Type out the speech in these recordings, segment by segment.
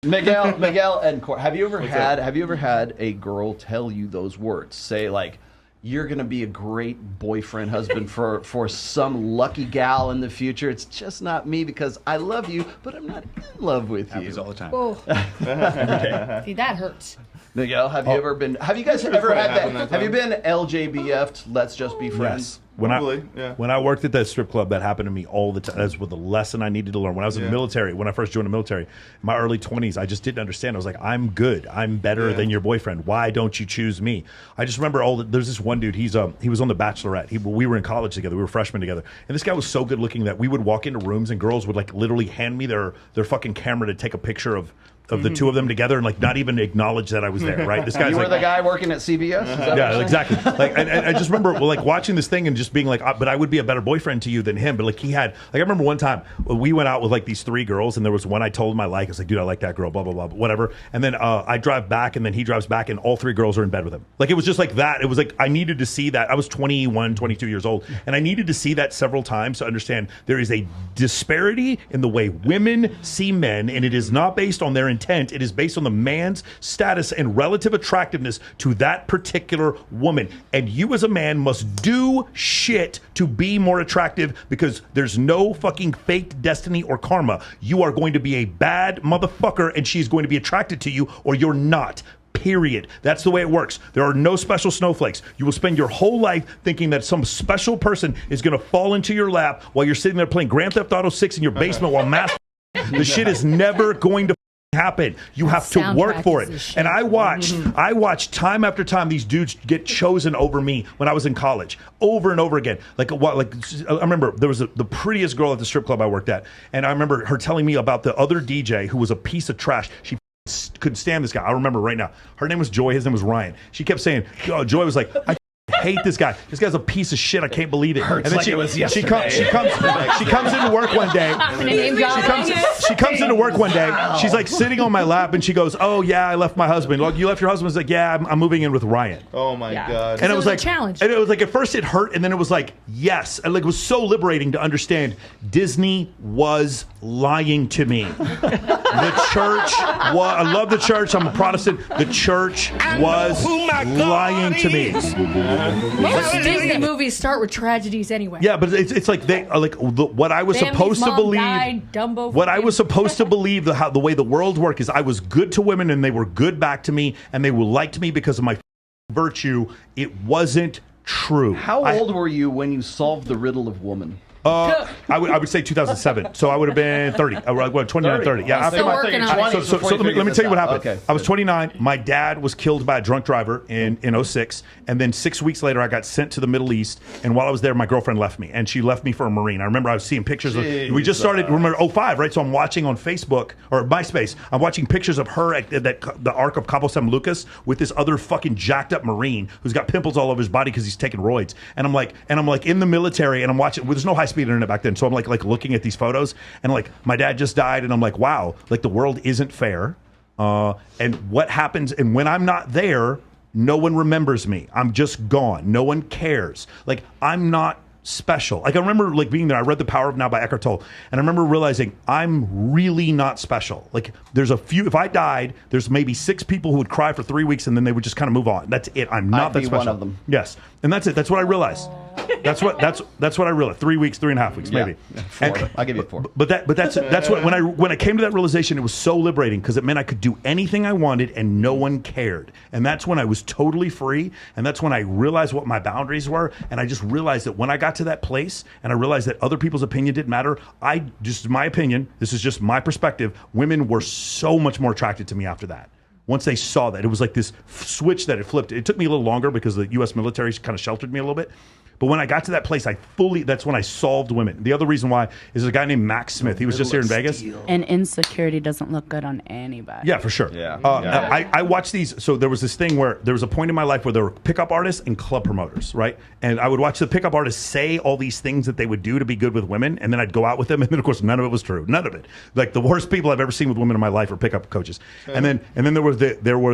Miguel and Cor, have you ever had a girl tell you those words? Say like, you're gonna be a great boyfriend, husband for some lucky gal in the future. It's just not me because I love you, but I'm not in love with you. Happens all the time. Oh. See, that hurts. Miguel, have you guys ever had that? Have you been LJBF'd? Let's just be friends. Yes. When I worked at that strip club, that happened to me all the time. That's what the lesson I needed to learn. When I was in the military, when I first joined the military, in my early 20s, I just didn't understand. I was like, I'm good. I'm better than your boyfriend. Why don't you choose me? I just remember there's this one dude. He was on The Bachelorette. We were in college together. We were freshmen together. And this guy was so good looking that we would walk into rooms and girls would like literally hand me their fucking camera to take a picture of the two of them together and like not even acknowledge that I was there, right? This guy's you were the guy working at CBS? Yeah, exactly. Like, and I just remember like watching this thing and just being like, but I would be a better boyfriend to you than him. But like he had, like I remember one time we went out with like these 3 girls and there was one I told him I like. I was like, dude, I like that girl, blah, blah, blah, whatever. And then I drive back and then he drives back and all 3 girls are in bed with him. Like it was just like that. It was like I needed to see that. I was 21, 22 years old and I needed to see that several times to understand there is a disparity in the way women see men and it is not based on their intent. It is based on the man's status and relative attractiveness to that particular woman. And you as a man must do shit to be more attractive because there's no fucking fake destiny or karma. You are going to be a bad motherfucker and she's going to be attracted to you or you're not. Period. That's the way it works. There are no special snowflakes. You will spend your whole life thinking that some special person is going to fall into your lap while you're sitting there playing Grand Theft Auto 6 in your basement while the shit is never going to happen. You have to work for it. And I watched time after time these dudes get chosen over me when I was in college, over and over again. I remember there was the prettiest girl at the strip club I worked at, and I remember her telling me about the other DJ who was a piece of trash. She couldn't stand this guy. I remember right now. Her name was Joy. His name was Ryan. She kept saying, Joy was like, I hate this guy. This guy's a piece of shit. I can't believe it. Hurts and then like it was yesterday. she comes into work one day. She comes into work one day. She's like sitting on my lap and she goes, "Oh yeah, I left my husband." Like, you left your husband? I was like, "Yeah, I'm moving in with Ryan." Oh my god! And it was like a challenge. And it was like at first it hurt, and then it was like yes, and like it was so liberating to understand Disney was lying to me. The church I love the church. I'm a Protestant. The church was lying to me. Most Disney movies start with tragedies anyway. Yeah, but it's like what I was supposed to believe. Died, Dumbo what I was supposed to believe the way the world worked is I was good to women and they were good back to me and they liked me because of my virtue. It wasn't true. How old were you when you solved the riddle of woman? I would say 2007. So I would have been 30. 29, 30. Yeah, after my 20. So let me tell you what happened. Okay. I was 29. My dad was killed by a drunk driver in 06. And then 6 weeks later, I got sent to the Middle East. And while I was there, my girlfriend left me. And she left me for a Marine. I remember I was seeing pictures of. We just started. Remember 05, right? So I'm watching on Facebook or MySpace. I'm watching pictures of her at the Ark of Cabo San Lucas with this other fucking jacked up Marine who's got pimples all over his body because he's taking roids. And I'm like in the military and I'm watching. There's no high speed internet back then, so I'm like looking at these photos and like my dad just died and I'm like, wow, like the world isn't fair, and what happens, and when I'm not there, no one remembers me. I'm just gone. No one cares. Like I'm not special. Like I remember like being there. I read The Power of Now by Eckhart Tolle, and I remember realizing I'm really not special. Like there's a few. If I died, there's maybe 6 people who would cry for 3 weeks and then they would just kind of move on. That's it. I'm not that special. One of them. Yes, and that's it. That's what I realized. That's what I realized. 3 weeks, 3.5 weeks, maybe. Yeah. 4. I'll give you 4. But that's what when I came to that realization, it was so liberating because it meant I could do anything I wanted and no one cared. And that's when I was totally free. And that's when I realized what my boundaries were. And I just realized that when I got to that place and I realized that other people's opinion didn't matter, my opinion, this is just my perspective, women were so much more attracted to me after that. Once they saw that, it was like this switch that it flipped. It took me a little longer because the U.S. military kind of sheltered me a little bit. But when I got to that place, that's when I solved women. The other reason why is a guy named Max Smith. He was just here in Vegas. And insecurity doesn't look good on anybody. Yeah, for sure. Yeah. I watched these. So there was this thing where there was a point in my life where there were pickup artists and club promoters, right? And I would watch the pickup artists say all these things that they would do to be good with women, and then I'd go out with them, and then of course none of it was true. None of it. Like the worst people I've ever seen with women in my life are pickup coaches. And then there were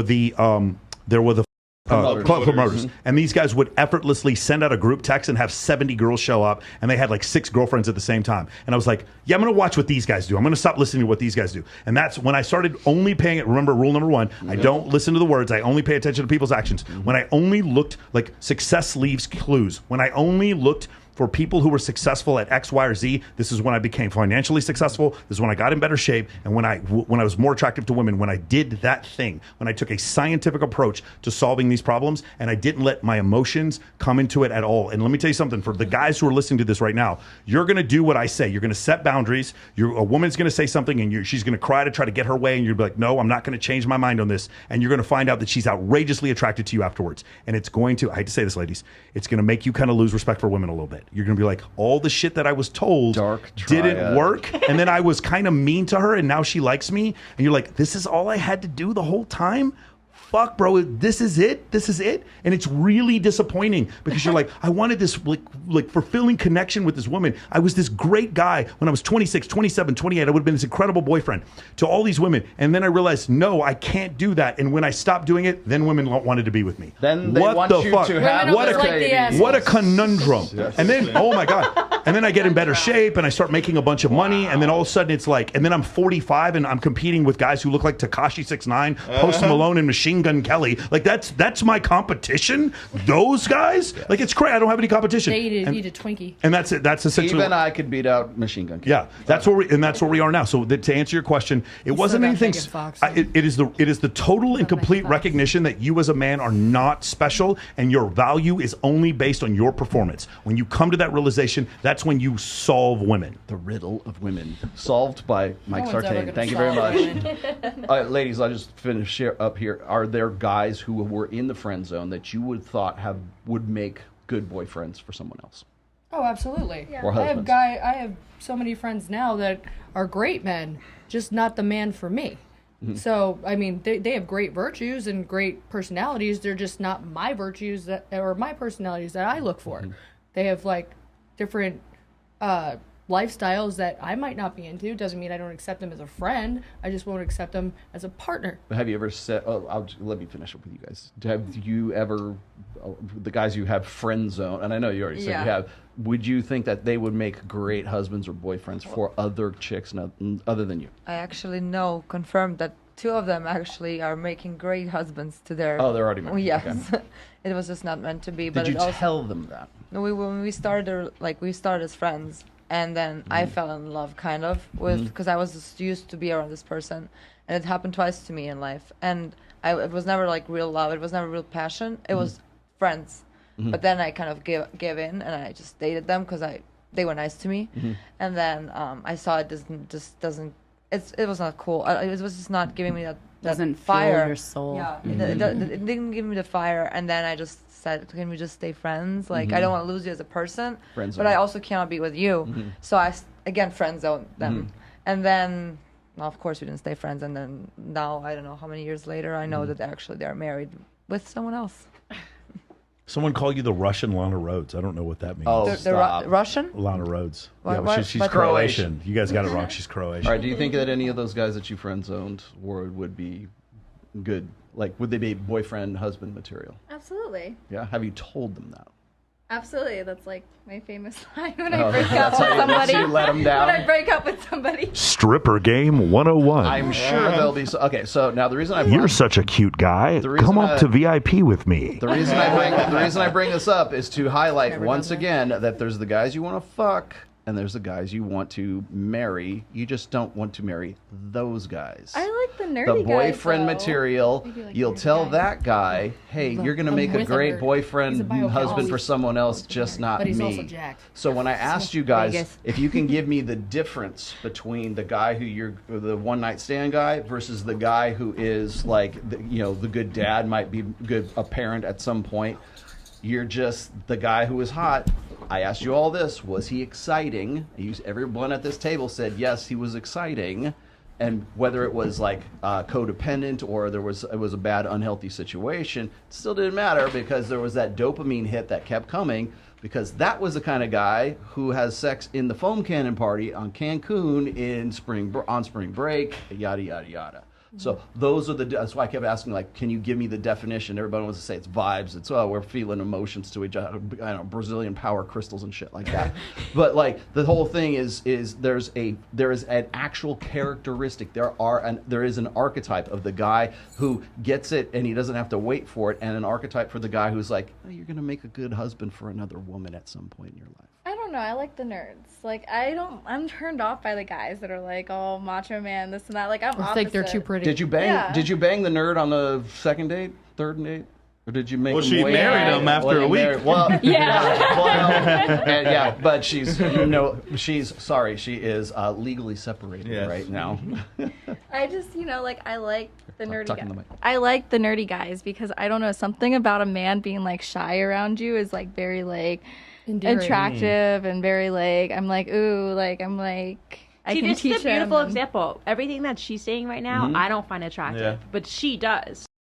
the promoters. And these guys would effortlessly send out a group text and have 70 girls show up, and they had like 6 girlfriends at the same time. And I was like, yeah, I'm going to watch what these guys do. I'm going to stop listening to what these guys do. And that's when I started only paying it. Remember, rule number 1, I don't listen to the words. I only pay attention to people's actions. When I only looked, like, success leaves clues. When I only looked for people who were successful at X, Y, or Z, this is when I became financially successful. This is when I got in better shape, and when I was more attractive to women. When I did that thing, when I took a scientific approach to solving these problems, and I didn't let my emotions come into it at all. And let me tell you something, for the guys who are listening to this right now, you're going to do what I say. You're going to set boundaries. A woman's going to say something, and she's going to cry to try to get her way, and you're like, no, I'm not going to change my mind on this. And you're going to find out that she's outrageously attracted to you afterwards. And it's going to, I hate to say this, ladies, it's going to make you kind of lose respect for women a little bit. You're going to be like, all the shit that I was told didn't work. And then I was kind of mean to her, and now she likes me. And you're like, this is all I had to do the whole time? Fuck, bro, this is it? This is it? And it's really disappointing because you're like, I wanted this like fulfilling connection with this woman. I was this great guy when I was 26, 27, 28. I would have been this incredible boyfriend to all these women. And then I realized, no, I can't do that. And when I stopped doing it, then women wanted to be with me. Then they want you to have what a conundrum. Yes. And then, oh my God. And then I get in better shape and I start making a bunch of money. And then all of a sudden it's like, and then I'm 45 and I'm competing with guys who look like Tekashi 6ix9ine, Post Malone, and Machine Gun Kelly. Like that's my competition. Those guys, like it's crazy. I don't have any competition. They eat a Twinkie. And that's it. That's essentially. Even I could beat out Machine Gun Kelly. Yeah, that's where we are now. So to answer your question, it wasn't anything. It is the total and complete recognition that you as a man are not special, and your value is only based on your performance. When you come to that realization, that's when you solve women. The riddle of women, solved by Mike Sartain. Thank you very much, ladies. I'll just finish up here. Are there guys who were in the friend zone that you would thought would make good boyfriends for someone else? Oh, absolutely. Yeah. Or husbands. I have so many friends now that are great men, just not the man for me. Mm-hmm. So, I mean, they have great virtues and great personalities. They're just not my virtues or my personalities that I look for. Mm-hmm. They have like different lifestyles that I might not be into. Doesn't mean I don't accept them as a friend. I just won't accept them as a partner. Have you ever said, let me finish up with you guys. Have you ever, the guys you have friend zone, and I know you already said you have, would you think that they would make great husbands or boyfriends for other chicks other than you? I actually know, confirmed that 2 of them actually are making great husbands to their... Oh, they're already married. Yes. Okay. It was just not meant to be. Did you tell them that? When we started, we started as friends. And then I fell in love kind of with, because I was just used to be around this person. And it happened twice to me in life. And it was never like real love. It was never real passion. It was friends. But then I kind of gave in and I just dated them because they were nice to me. And then I saw it doesn't, it was not cool. It was just not giving me that doesn't fire. Fuel your soul. Yeah, it didn't give me the fire. And then I just said, can we just stay friends? Like, I don't want to lose you as a person, but I also cannot be with you. So I, again, friend zoned them. And then, well, of course, we didn't stay friends. And then now, I don't know how many years later, I know that they're married with someone else. Someone call you the Russian Lana Rhodes. I don't know what that means. Oh, the Russian? Lana Rhodes. What? She's Croatian. You guys got it wrong. She's Croatian. All right. Do you think that any of those guys that you friend zoned would be good? Like, would they be boyfriend, husband material? Absolutely. Yeah. Have you told them that? Absolutely. That's like my famous line when I break up with somebody. You let them down? When I break up with somebody. Stripper game 101. I'm sure there'll be. Okay, so now the reason You're such a cute guy. Come up to VIP with me. The reason I bring this up is to highlight once again that there's the guys you want to fuck and there's the guys you want to marry. You just don't want to marry those guys. I like the nerdy guys, the boyfriend though. Material. Like you'll tell that guy, hey, you're going to make a great boyfriend, husband for someone else, just not but he's me. Also jacked. So when I asked you guys if you can give me the difference between the guy who you're the one night stand guy versus the guy who is like, the good dad, might be a parent at some point. You're just the guy who is hot. I asked you all this. Was he exciting? Everyone at this table said yes, he was exciting. And whether it was like codependent or it was a bad, unhealthy situation, it still didn't matter because there was that dopamine hit that kept coming because that was the kind of guy who has sex in the foam cannon party on Cancun on spring break, yada, yada, yada. So those are that's why I kept asking, like, can you give me the definition? Everybody wants to say it's vibes. It's, oh, we're feeling emotions to each other. I don't know, Brazilian power crystals and shit like that. But like the whole thing is there is an actual characteristic. There is an archetype of the guy who gets it and he doesn't have to wait for it, and an archetype for the guy who's like, oh, you're gonna make a good husband for another woman at some point in your life. I don't know. I like the nerds. Like, I'm turned off by the guys that are like, oh, macho man, this and that. Like, I'm I opposite. think they're too pretty. Did you bang? Yeah. Did you bang the nerd on the second date, third date, or did you make? Well, him she wait? married him after a week. Well, Yeah. yeah, but she's sorry, she is legally separated right now. I just, like, I like the nerdy Tucking the guys. mic. I like the nerdy guys because I don't know, something about a man being like shy around you is like very like Endearing. attractive and very like I'm like ooh, like I'm like I See, can this teach is a beautiful him. example. Everything that she's saying right now, I don't find attractive, but she does.